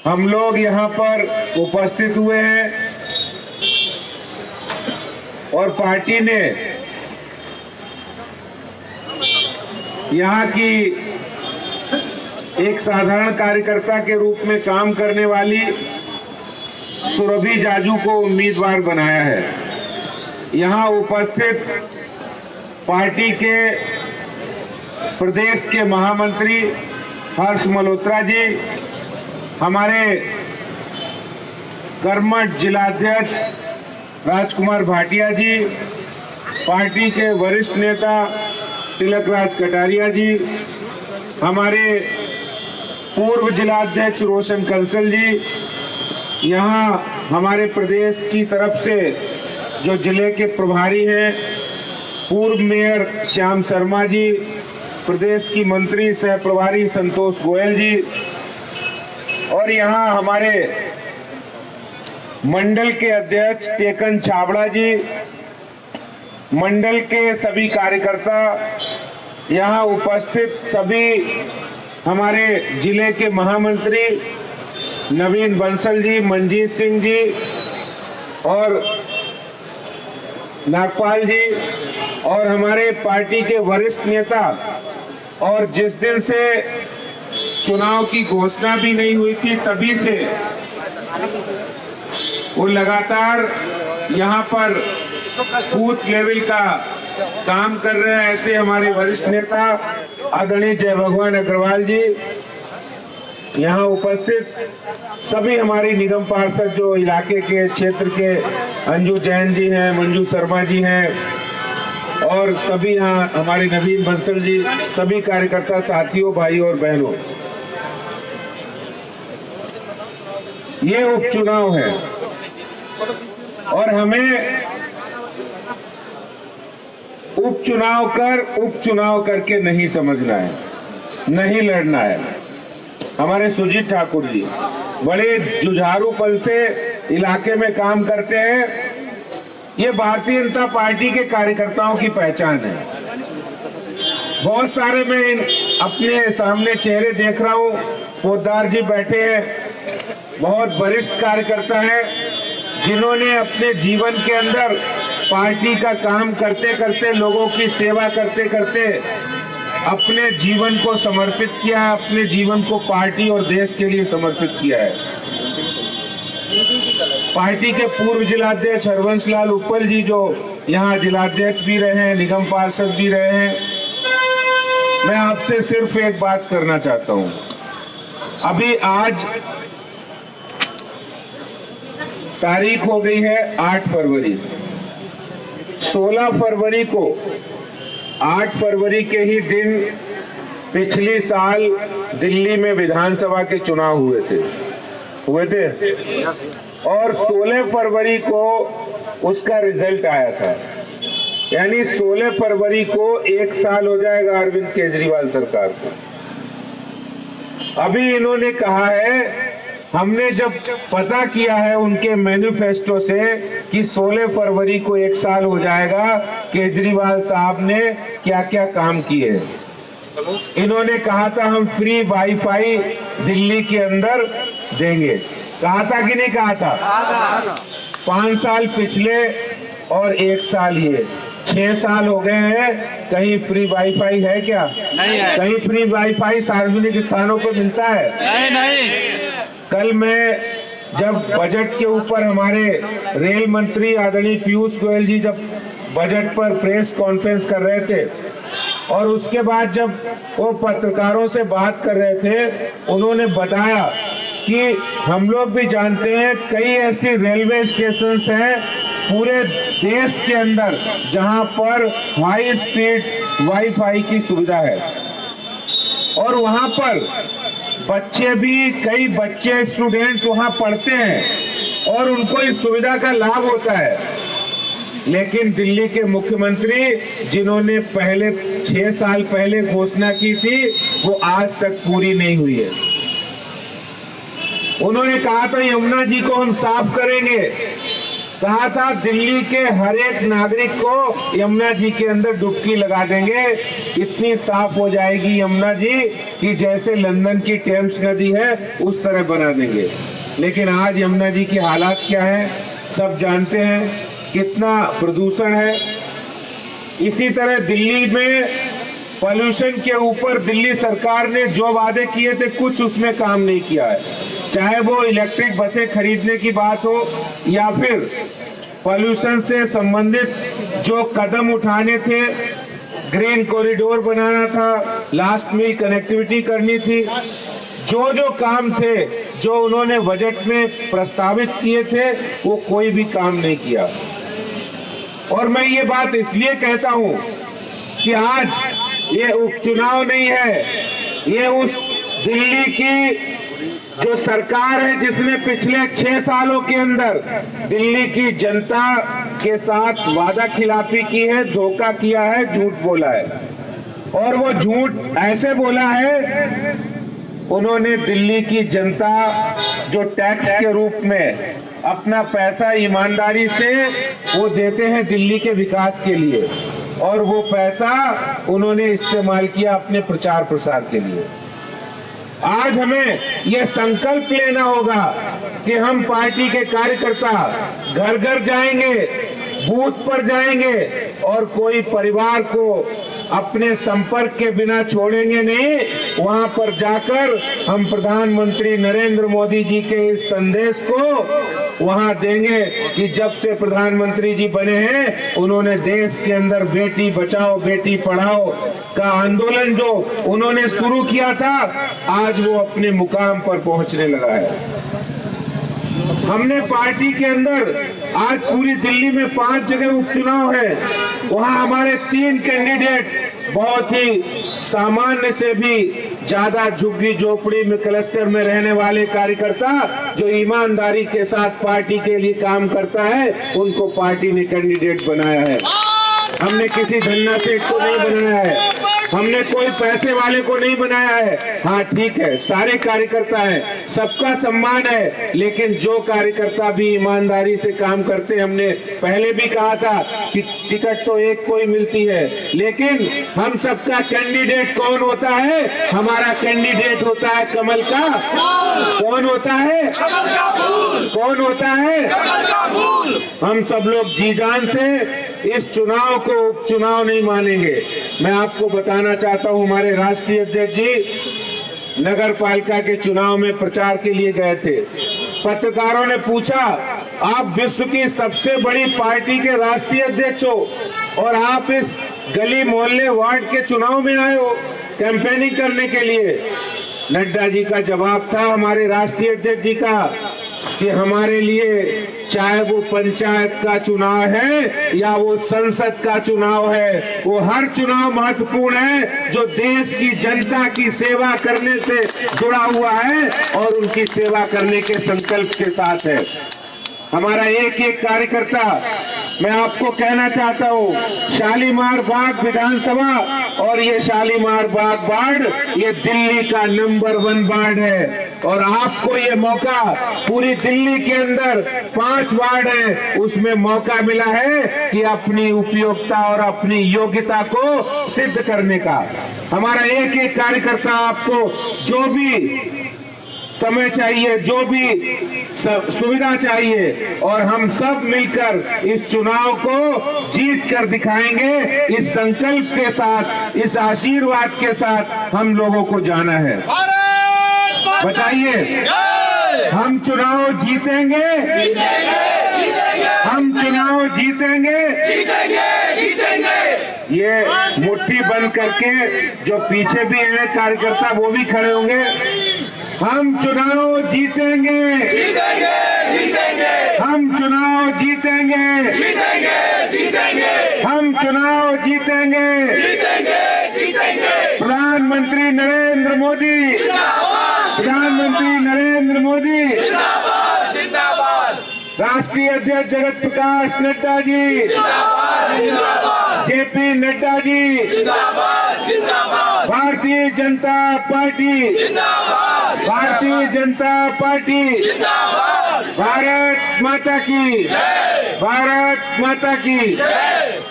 हम लोग यहाँ पर उपस्थित हुए हैं और पार्टी ने यहाँ की एक साधारण कार्यकर्ता के रूप में काम करने वाली सुरभि जाजू को उम्मीदवार बनाया है। यहाँ उपस्थित पार्टी के प्रदेश के महामंत्री हर्ष मल्होत्रा जी, हमारे कर्मठ जिलाध्यक्ष राजकुमार भाटिया जी, पार्टी के वरिष्ठ नेता तिलक राज कटारिया जी, हमारे पूर्व जिलाध्यक्ष रोशन कंसल जी, यहाँ हमारे प्रदेश की तरफ से जो जिले के प्रभारी हैं पूर्व मेयर श्याम शर्मा जी, प्रदेश की मंत्री सह प्रभारी संतोष गोयल जी, और यहाँ हमारे मंडल के अध्यक्ष टेकन छाबड़ा जी, मंडल के सभी कार्यकर्ता, यहाँ उपस्थित सभी हमारे जिले के महामंत्री नवीन बंसल जी, मंजीत सिंह जी और नागपाल जी, और हमारे पार्टी के वरिष्ठ नेता, और जिस दिन से चुनाव की घोषणा भी नहीं हुई थी तभी से वो लगातार यहाँ पर बूथ लेवल का काम कर रहे हैं, ऐसे हमारे वरिष्ठ नेता आदरणीय जय भगवान अग्रवाल जी, यहाँ उपस्थित सभी हमारी निगम पार्षद जो इलाके के क्षेत्र के अंजू जैन जी हैं, मंजू शर्मा जी हैं, और सभी यहाँ हमारे नवीन बंसल जी, सभी कार्यकर्ता साथियों, भाइयों और बहनों, ये उपचुनाव है और हमें उपचुनाव करके नहीं समझना है, नहीं लड़ना है। हमारे सुजीत ठाकुर जी बड़े जुझारूपन से इलाके में काम करते हैं, ये भारतीय जनता पार्टी के कार्यकर्ताओं की पहचान है। बहुत सारे मैं अपने सामने चेहरे देख रहा हूँ, पोद्दार जी बैठे हैं, बहुत वरिष्ठ कार्यकर्ता हैं जिन्होंने अपने जीवन के अंदर पार्टी का काम करते करते, लोगों की सेवा करते करते अपने जीवन को समर्पित किया है, अपने जीवन को पार्टी और देश के लिए समर्पित किया है। पार्टी के पूर्व जिलाध्यक्ष हरवंश लाल उपल जी जो यहाँ जिलाध्यक्ष भी रहे हैं, निगम पार्षद भी रहे हैं, मैं आपसे सिर्फ एक बात करना चाहता हूँ। अभी आज तारीख हो गई है 8 फरवरी, 16 फरवरी को, 8 फरवरी के ही दिन पिछली साल दिल्ली में विधानसभा के चुनाव हुए थे और 16 फरवरी को उसका रिजल्ट आया था। यानी 16 फरवरी को 1 साल हो जाएगा अरविंद केजरीवाल सरकार को। अभी इन्होंने कहा है, हमने जब पता किया है उनके मैनिफेस्टो से कि 16 फरवरी को 1 साल हो जाएगा केजरीवाल साहब ने क्या क्या काम किए। इन्होंने कहा था हम फ्री वाईफाई दिल्ली के अंदर देंगे, कहा था कि नहीं कहा था? 5 साल पिछले और 1 साल ये, 6 साल हो गए हैं, कहीं फ्री वाईफाई है क्या? नहीं है। कहीं फ्री वाईफाई सार्वजनिक स्थानों पर मिलता है? नहीं। कल मैं जब बजट के ऊपर हमारे रेल मंत्री आदरणीय पीयूष गोयल जी जब बजट पर प्रेस कॉन्फ्रेंस कर रहे थे और उसके बाद जब वो पत्रकारों से बात कर रहे थे, उन्होंने बताया कि हम लोग भी जानते हैं कई ऐसी रेलवे स्टेशन हैं पूरे देश के अंदर जहां पर हाई स्पीड वाईफाई की सुविधा है और वहां पर बच्चे भी, कई बच्चे स्टूडेंट्स वहां पढ़ते हैं और उनको इस सुविधा का लाभ होता है। लेकिन दिल्ली के मुख्यमंत्री जिन्होंने पहले 6 साल पहले घोषणा की थी वो आज तक पूरी नहीं हुई है। उन्होंने कहा था यमुना जी को हम साफ करेंगे, कहा था दिल्ली के हर एक नागरिक को यमुना जी के अंदर डुबकी लगा देंगे, इतनी साफ हो जाएगी यमुना जी कि जैसे लंदन की टेम्स नदी है उस तरह बना देंगे। लेकिन आज यमुना जी की हालात क्या है सब जानते हैं, कितना प्रदूषण है। इसी तरह दिल्ली में पॉल्यूशन के ऊपर दिल्ली सरकार ने जो वादे किए थे कुछ उसमें काम नहीं किया है, चाहे वो इलेक्ट्रिक बसें खरीदने की बात हो या फिर पॉल्यूशन से संबंधित जो कदम उठाने थे, ग्रीन कॉरिडोर बनाना था, लास्ट मील कनेक्टिविटी करनी थी, जो जो काम थे जो उन्होंने बजट में प्रस्तावित किए थे वो कोई भी काम नहीं किया। और मैं ये बात इसलिए कहता हूं कि आज ये उपचुनाव नहीं है, ये उस दिल्ली की जो सरकार है जिसने पिछले 6 सालों के अंदर दिल्ली की जनता के साथ वादा खिलाफी की है, धोखा किया है, झूठ बोला है। और वो झूठ ऐसे बोला है, उन्होंने दिल्ली की जनता जो टैक्स के रूप में अपना पैसा ईमानदारी से वो देते हैं दिल्ली के विकास के लिए, और वो पैसा उन्होंने इस्तेमाल किया अपने प्रचार प्रसार के लिए। आज हमें ये संकल्प लेना होगा कि हम पार्टी के कार्यकर्ता घर घर जाएंगे, बूथ पर जाएंगे और कोई परिवार को अपने संपर्क के बिना छोड़ेंगे नहीं। वहां पर जाकर हम प्रधानमंत्री नरेंद्र मोदी जी के इस संदेश को वहां देंगे कि जब से प्रधानमंत्री जी बने हैं उन्होंने देश के अंदर बेटी बचाओ बेटी पढ़ाओ का आंदोलन जो उन्होंने शुरू किया था आज वो अपने मुकाम पर पहुंचने लगा है। हमने पार्टी के अंदर आज पूरी दिल्ली में 5 जगह उपचुनाव है, वहां हमारे 3 कैंडिडेट बहुत ही सामान्य से भी ज्यादा झुग्गी झोपड़ी में क्लस्टर में रहने वाले कार्यकर्ता जो ईमानदारी के साथ पार्टी के लिए काम करता है उनको पार्टी ने कैंडिडेट बनाया है। हमने किसी धन्ना सेठ को नहीं बनाया है, हमने कोई पैसे वाले को नहीं बनाया है। हाँ ठीक है, सारे कार्यकर्ता हैं, सबका सम्मान है, लेकिन जो कार्यकर्ता भी ईमानदारी से काम करते, हमने पहले भी कहा था कि टिकट तो एक को ही मिलती है, लेकिन हम सबका कैंडिडेट कौन होता है? हमारा कैंडिडेट होता है कमल का। कौन होता है? कौन होता है? हम सब लोग जी जान से इस चुनाव को उपचुनाव नहीं मानेंगे। मैं आपको बताना चाहता हूं, हमारे राष्ट्रीय अध्यक्ष जी नगर पालिका के चुनाव में प्रचार के लिए गए थे। पत्रकारों ने पूछा, आप विश्व की सबसे बड़ी पार्टी के राष्ट्रीय अध्यक्ष हो और आप इस गली मोहल्ले वार्ड के चुनाव में आए हो कैंपेनिंग करने के लिए। नड्डा जी का जवाब था, हमारे राष्ट्रीय अध्यक्ष जी का, कि हमारे लिए चाहे वो पंचायत का चुनाव है या वो संसद का चुनाव है, वो हर चुनाव महत्वपूर्ण है जो देश की जनता की सेवा करने से जुड़ा हुआ है और उनकी सेवा करने के संकल्प के साथ है। हमारा एक एक कार्यकर्ता, मैं आपको कहना चाहता हूँ, शालीमार बाग विधानसभा और ये शालीमार बाग वार्ड ये दिल्ली का नंबर 1 वार्ड है और आपको ये मौका पूरी दिल्ली के अंदर 5 वार्ड है, उसमें मौका मिला है कि अपनी उपयोगिता और अपनी योग्यता को सिद्ध करने का। हमारा एक एक कार्यकर्ता आपको जो भी समय चाहिए, जो भी सुविधा चाहिए, और हम सब मिलकर इस चुनाव को जीत कर दिखाएंगे। इस संकल्प के साथ, इस आशीर्वाद के साथ हम लोगों को जाना है। बताइए, हम चुनाव जीतेंगे, हम चुनाव जीतेंगे। ये मुट्ठी बंद करके जो पीछे भी हैं कार्यकर्ता वो भी खड़े होंगे। हम चुनाव जीतेंगे, जीतेंगे, जीतेंगे। हम चुनाव जीतेंगे, जीतेंगे, जीतेंगे। हम चुनाव जीतेंगे, जीतेंगे, जीतेंगे। प्रधानमंत्री नरेंद्र मोदी, प्रधानमंत्री नरेंद्र मोदी, राष्ट्रीय अध्यक्ष Jagat Prakash Nadda ji, JP Nadda ji, Bharatiya Janata party, Bharatiya Janata party, Bharat माता की। भारत माता की